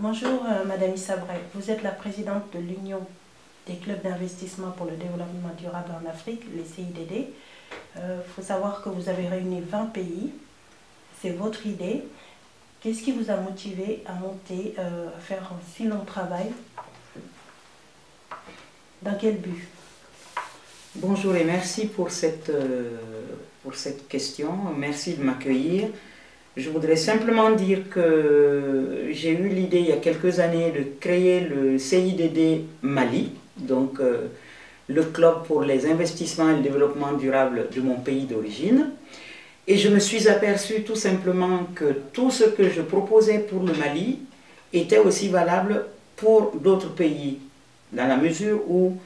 Bonjour Madame Issa Bray, vous êtes la présidente de l'Union des clubs d'investissement pour le développement durable en Afrique, les CIDD. Il faut savoir que vous avez réuni 20 pays, c'est votre idée. Qu'est-ce qui vous a motivé à monter, à faire un si long travail? Dans quel but? Bonjour et merci pour cette question, merci de m'accueillir. Je voudrais simplement dire que j'ai eu l'idée il y a quelques années de créer le CIDD Mali, donc le club pour les investissements et le développement durable de mon pays d'origine. Et je me suis aperçu tout simplement que tout ce que je proposais pour le Mali était aussi valable pour d'autres pays, dans la mesure où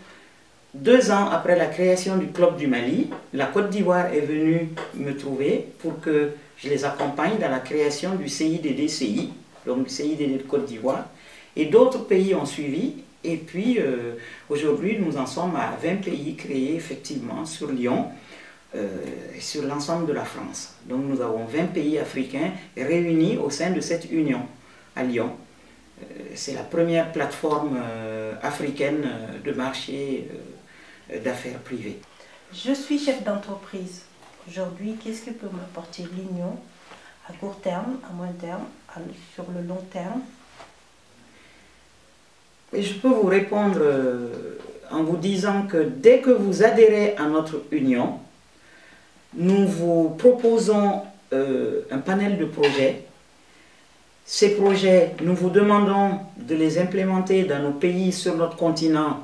2 ans après la création du club du Mali, la Côte d'Ivoire est venue me trouver pour que je les accompagne dans la création du CIDD-CI, donc du CIDD de Côte d'Ivoire, et d'autres pays ont suivi, et puis aujourd'hui nous en sommes à 20 pays créés effectivement sur Lyon, et sur l'ensemble de la France. Donc nous avons 20 pays africains réunis au sein de cette union à Lyon. C'est la première plateforme africaine de marché d'affaires privées. Je suis chef d'entreprise. Aujourd'hui, qu'est-ce que peut m'apporter l'Union à court terme, à moyen terme, sur le long terme? Et je peux vous répondre en vous disant que dès que vous adhérez à notre union, nous vous proposons un panel de projets. Ces projets, nous vous demandons de les implémenter dans nos pays, sur notre continent,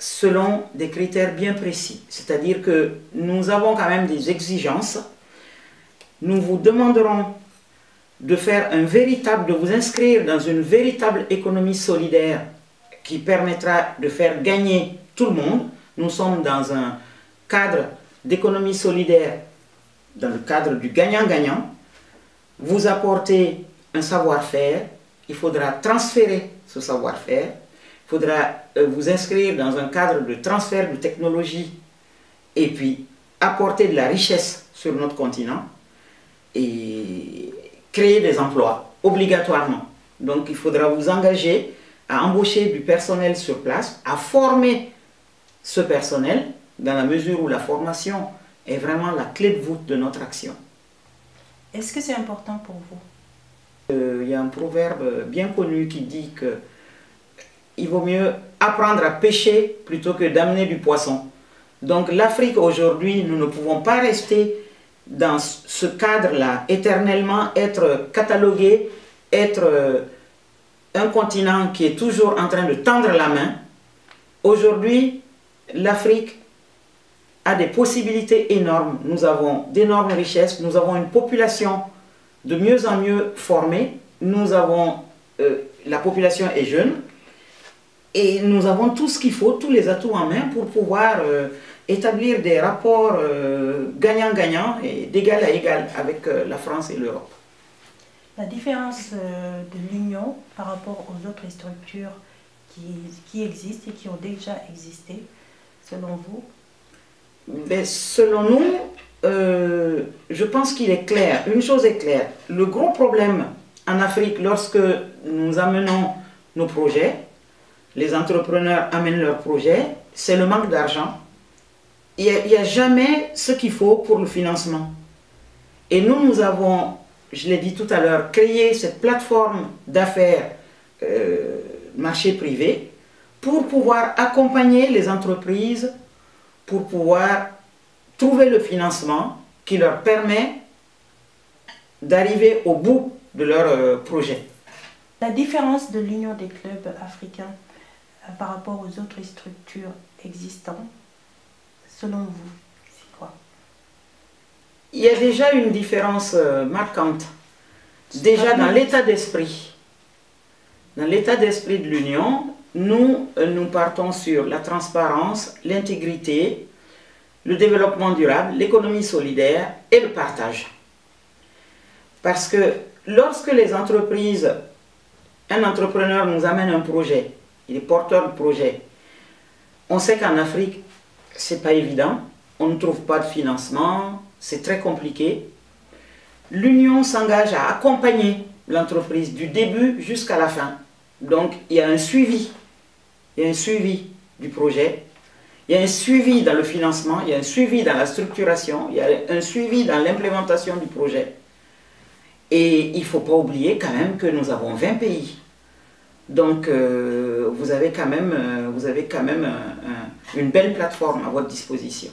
selon des critères bien précis. C'est-à-dire que nous avons quand même des exigences. Nous vous demanderons de vous inscrire dans une véritable économie solidaire qui permettra de faire gagner tout le monde. Nous sommes dans un cadre d'économie solidaire, dans le cadre du gagnant-gagnant. Vous apportez un savoir-faire, il faudra transférer ce savoir-faire, il faudra vous inscrire dans un cadre de transfert de technologie et puis apporter de la richesse sur notre continent et créer des emplois obligatoirement. Donc il faudra vous engager à embaucher du personnel sur place, à former ce personnel dans la mesure où la formation est vraiment la clé de voûte de notre action. Est-ce que c'est important pour vous? Il y a un proverbe bien connu qui dit que il vaut mieux apprendre à pêcher plutôt que d'amener du poisson. Donc l'Afrique aujourd'hui, nous ne pouvons pas rester dans ce cadre-là, éternellement être catalogué, être un continent qui est toujours en train de tendre la main. Aujourd'hui, l'Afrique a des possibilités énormes. Nous avons d'énormes richesses, nous avons une population de mieux en mieux formée, la population est jeune, et nous avons tout ce qu'il faut, tous les atouts en main pour pouvoir établir des rapports gagnant-gagnant et d'égal à égal avec la France et l'Europe. La différence de l'Union par rapport aux autres structures qui existent et qui ont déjà existé, selon vous? Ben, selon nous, je pense qu'il est clair, une chose est claire, le gros problème en Afrique lorsque nous amenons nos projets, les entrepreneurs amènent leurs projets, c'est le manque d'argent. Il n'y a jamais ce qu'il faut pour le financement. Et nous avons, je l'ai dit tout à l'heure, créé cette plateforme d'affaires marché privé pour pouvoir accompagner les entreprises, pour pouvoir trouver le financement qui leur permet d'arriver au bout de leur projet. La différence de l'Union des clubs africains par rapport aux autres structures existantes, selon vous, c'est quoi? Il y a déjà une différence marquante, déjà dans l'état d'esprit. Dans l'état d'esprit de l'Union, nous partons sur la transparence, l'intégrité, le développement durable, l'économie solidaire et le partage. Parce que lorsque les entreprises, un entrepreneur nous amène un projet, il est porteur de projet, on sait qu'en Afrique, c'est pas évident, on ne trouve pas de financement, c'est très compliqué. L'Union s'engage à accompagner l'entreprise du début jusqu'à la fin. Donc, il y a un suivi. Il y a un suivi du projet. Il y a un suivi dans le financement. Il y a un suivi dans la structuration. Il y a un suivi dans l'implémentation du projet. Et il ne faut pas oublier quand même que nous avons 20 pays. Donc, vous avez quand même une belle plateforme à votre disposition.